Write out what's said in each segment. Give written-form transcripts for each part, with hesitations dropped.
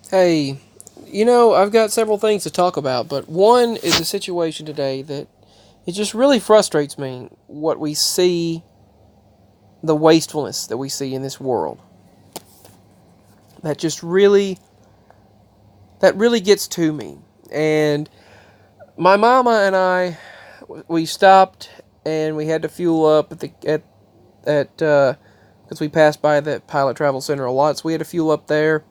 Hey, I've got several things to talk about, but one is a situation today that it just really frustrates me what we see, the wastefulness that we see in this world. That just really gets to me. And my mama and I, we stopped and we had to fuel up at because we passed by the Pilot Travel Center a lot, so we had to fuel up there.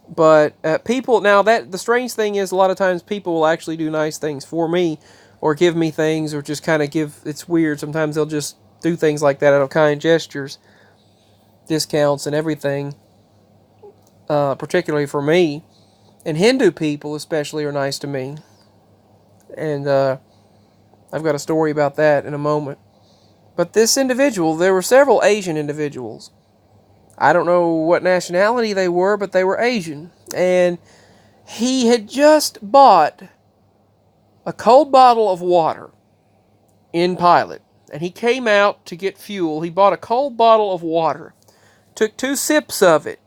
But people now that the strange thing is a lot of times people will actually do nice things for me, or give me things, or just kind of give. It's weird. Sometimes they'll just do things like that out of kind gestures, discounts and everything. Particularly for me, and Hindu people especially are nice to me. And I've got a story about that in a moment. But this individual, there were several Asian individuals. I don't know what nationality they were, but they were Asian. And he had just bought a cold bottle of water in Pilot. And he came out to get fuel. He bought a cold bottle of water, took 2 sips of it,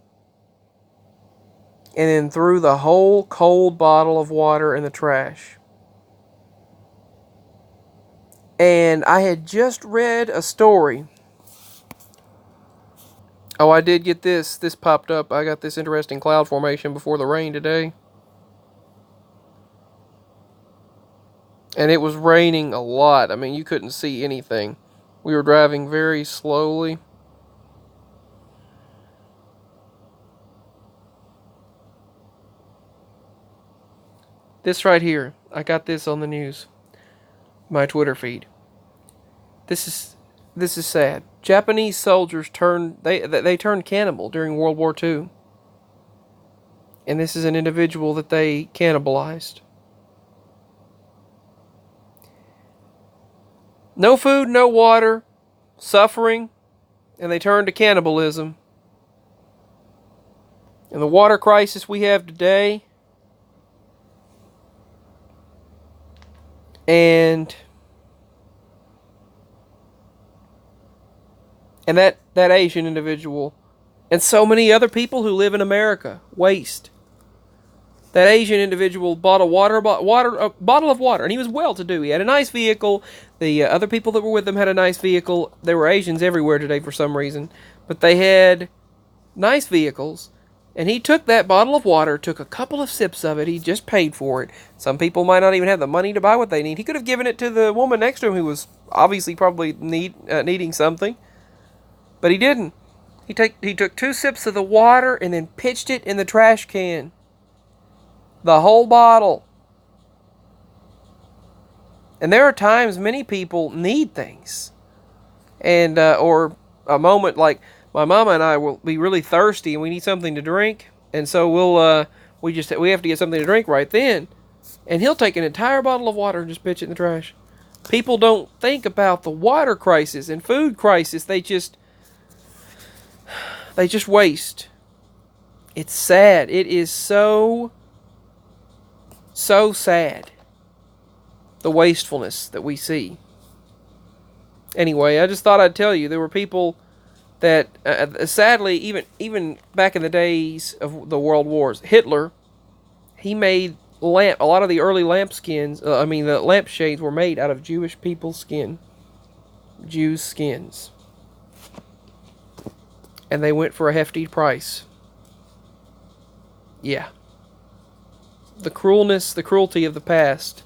and then threw the whole cold bottle of water in the trash. And I had just read a story. Oh, I did get this. This popped up. I got this interesting cloud formation before the rain today. And it was raining a lot. I mean, you couldn't see anything. We were driving very slowly. This right here, I got this on the news, my Twitter feed. This is sad. Japanese soldiers they turned cannibal during World War II. And this is an individual that they cannibalized. No food, no water, suffering, and they turned to cannibalism. And the water crisis we have today, and that Asian individual, and so many other people who live in America waste. That Asian individual bought a bottle of water, and he was well-to-do. He had a nice vehicle. The other people that were with him had a nice vehicle. There were Asians everywhere today for some reason, but they had nice vehicles. And he took that bottle of water, took a couple of sips of it. He just paid for it. Some people might not even have the money to buy what they need. He could have given it to the woman next to him who was obviously probably needing something, but he didn't. He took 2 sips of the water and then pitched it in the trash can. The whole bottle. And there are times many people need things. And, or a moment like my mama and I will be really thirsty and we need something to drink. And so we have to get something to drink right then. And he'll take an entire bottle of water and just pitch it in the trash. People don't think about the water crisis and food crisis. They just waste. It's sad. It is so sad, the wastefulness that we see. Anyway, I just thought I'd tell you there were people that, sadly, even back in the days of the world wars, Hitler, he made a lot of the early lampskins. The lampshades were made out of Jewish people's skin, Jews' skins, and they went for a hefty price. Yeah. The cruelty of the past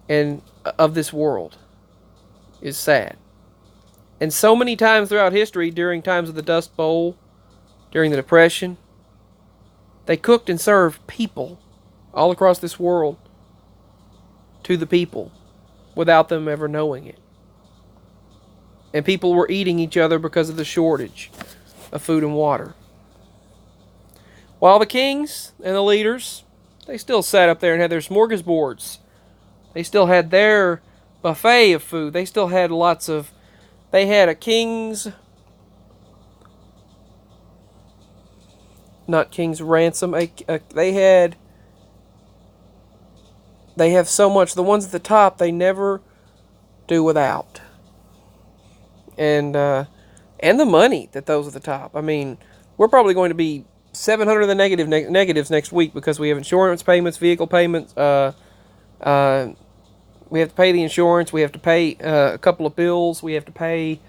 and of this world is sad. And so many times throughout history, during times of the Dust Bowl, during the Depression, they cooked and served people all across this world to the people without them ever knowing it. And people were eating each other because of the shortage of food and water. While the kings and the leaders, they still sat up there and had their smorgasbords. They still had their buffet of food. They still had they had a king's, not king's ransom. They have so much. The ones at the top, they never do without. And the money that those at the top. I mean, we're probably going to be 700 of the negatives next week because we have insurance payments, vehicle payments. We have to pay the insurance. We have to pay a couple of bills. We have to pay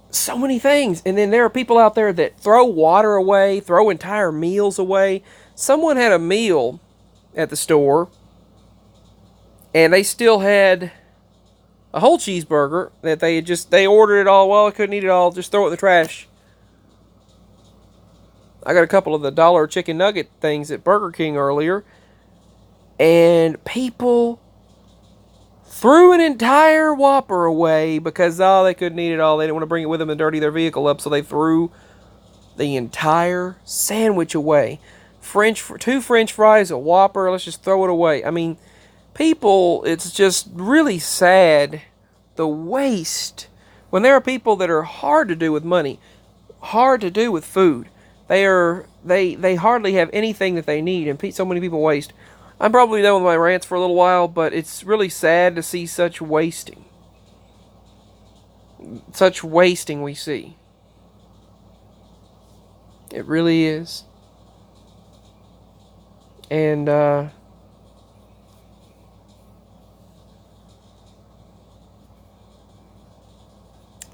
so many things. And then there are people out there that throw water away, throw entire meals away. Someone had a meal at the store, and they still had a whole cheeseburger that they ordered it all. Well, I couldn't eat it all. Just throw it in the trash. I got a couple of the dollar chicken nugget things at Burger King earlier, and people threw an entire Whopper away because they couldn't eat it all. They didn't want to bring it with them and dirty their vehicle up, so they threw the entire sandwich away. Two French fries, a Whopper. Let's just throw it away. I mean, people, it's just really sad, the waste. When there are people that are hard to do with money, hard to do with food, they hardly have anything that they need, and so many people waste. I'm probably done with my rants for a little while, but it's really sad to see such wasting. Such wasting we see. It really is. And,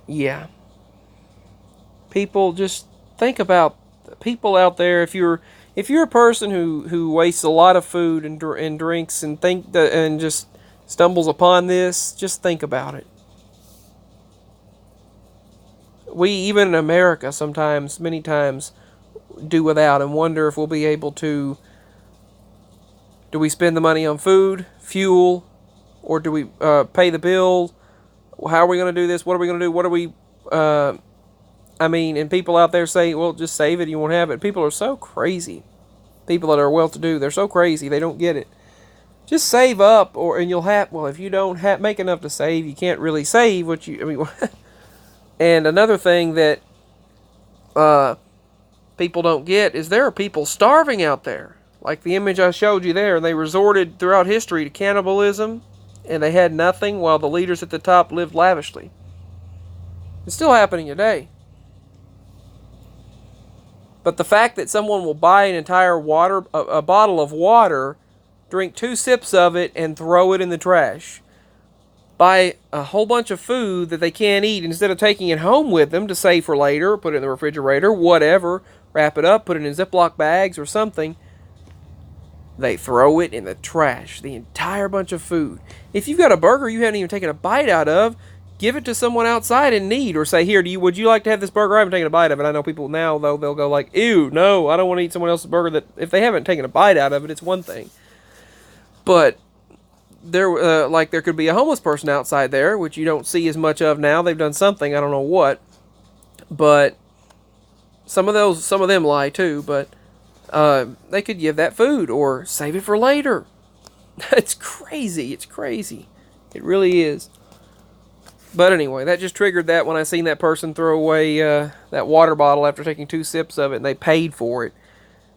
yeah. People, just think about people out there. If you're a person who wastes a lot of food and drinks and just stumbles upon this, just think about it. We, even in America, many times, do without and wonder if we'll be able to. Do we spend the money on food, fuel, or do we pay the bills? How are we going to do this? What are we going to do? What are we... and people out there say, well, just save it, you won't have it. People are so crazy. People that are well-to-do, they're so crazy, they don't get it. Just save up, and you'll have... Well, if you don't make enough to save, you can't really save what you... And another thing that people don't get is there are people starving out there. Like the image I showed you there, they resorted throughout history to cannibalism, and they had nothing while the leaders at the top lived lavishly. It's still happening today. But the fact that someone will buy an entire a bottle of water, drink 2 sips of it, and throw it in the trash. Buy a whole bunch of food that they can't eat, instead of taking it home with them to save for later, put it in the refrigerator, whatever, wrap it up, put it in Ziploc bags or something, they throw it in the trash. The entire bunch of food. If you've got a burger you haven't even taken a bite out of, give it to someone outside in need, or say, here, would you like to have this burger? I haven't taken a bite of it. I know people now, though, they'll go like, ew, no, I don't want to eat someone else's burger. That if they haven't taken a bite out of it, it's one thing. But there could be a homeless person outside there, which you don't see as much of now. They've done something, I don't know what. But some of them lie too, but they could give that food or save it for later. It's crazy. It's crazy. It really is. But anyway, that just triggered that when I seen that person throw away that water bottle after taking 2 sips of it, and they paid for it.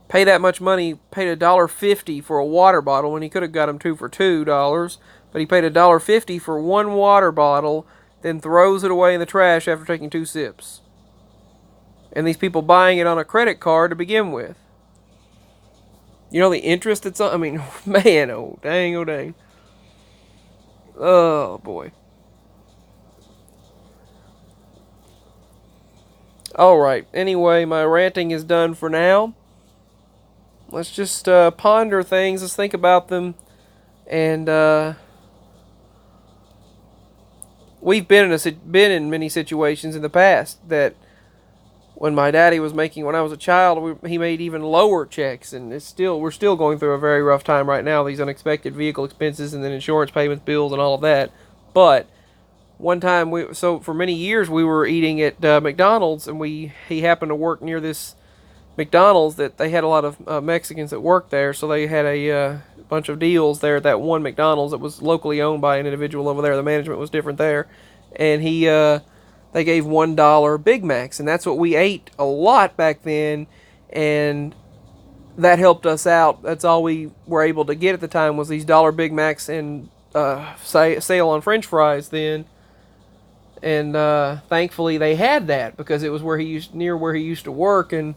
Pay that much money, paid $1.50 for a water bottle when he could have got them 2 for $2, but he paid $1.50 for one water bottle, then throws it away in the trash after taking 2 sips. And these people buying it on a credit card to begin with. You know the interest that's on? I mean, man, oh dang, oh dang. Oh boy. Alright, anyway, my ranting is done for now. Let's just ponder things, let's think about them, and we've been in many situations in the past that when my daddy was making, when I was a child, he made even lower checks, and we're still going through a very rough time right now, these unexpected vehicle expenses and then insurance payments, bills, and all of that. But one time, for many years, we were eating at McDonald's, and he happened to work near this McDonald's that they had a lot of Mexicans that worked there, so they had a bunch of deals there at that one McDonald's that was locally owned by an individual over there. The management was different there, and they gave $1 Big Macs, and that's what we ate a lot back then, and that helped us out. That's all we were able to get at the time was these $1 Big Macs and sale on French fries then. And thankfully they had that because it was near where he used to work, and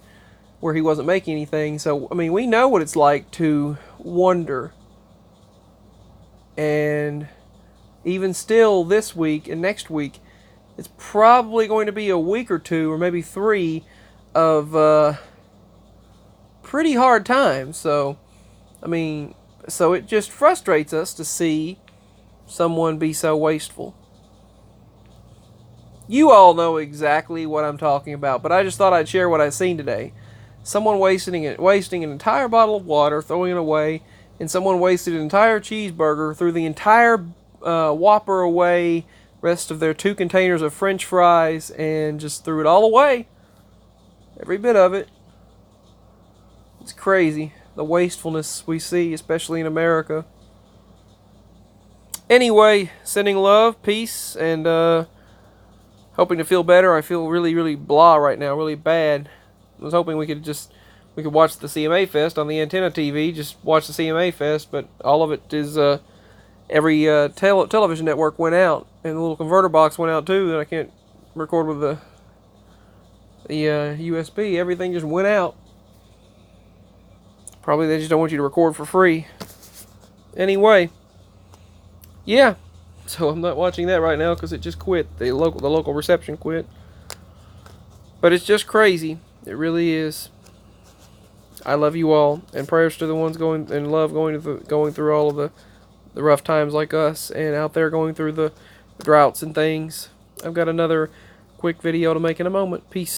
where he wasn't making anything. So, I mean, we know what it's like to wonder. And even still this week and next week, it's probably going to be a week or two or maybe 3 of pretty hard times. So, I mean, so it just frustrates us to see someone be so wasteful. You all know exactly what I'm talking about, but I just thought I'd share what I've seen today. Someone wasting an entire bottle of water, throwing it away, and someone wasted an entire cheeseburger, threw the entire Whopper away, rest of their 2 containers of French fries, and just threw it all away. Every bit of it. It's crazy, the wastefulness we see, especially in America. Anyway, sending love, peace, and hoping to feel better. I feel really, really blah right now, really bad. I was hoping we could watch the CMA Fest on the Antenna TV, just watch the CMA Fest, but all of it is, every television network went out, and the little converter box went out too, and I can't record with the USB. Everything just went out. Probably they just don't want you to record for free. Anyway, yeah. So I'm not watching that right now because it just quit. The local reception quit. But it's just crazy. It really is. I love you all, and prayers to the ones going through all of the rough times like us, and out there going through the droughts and things. I've got another quick video to make in a moment. Peace.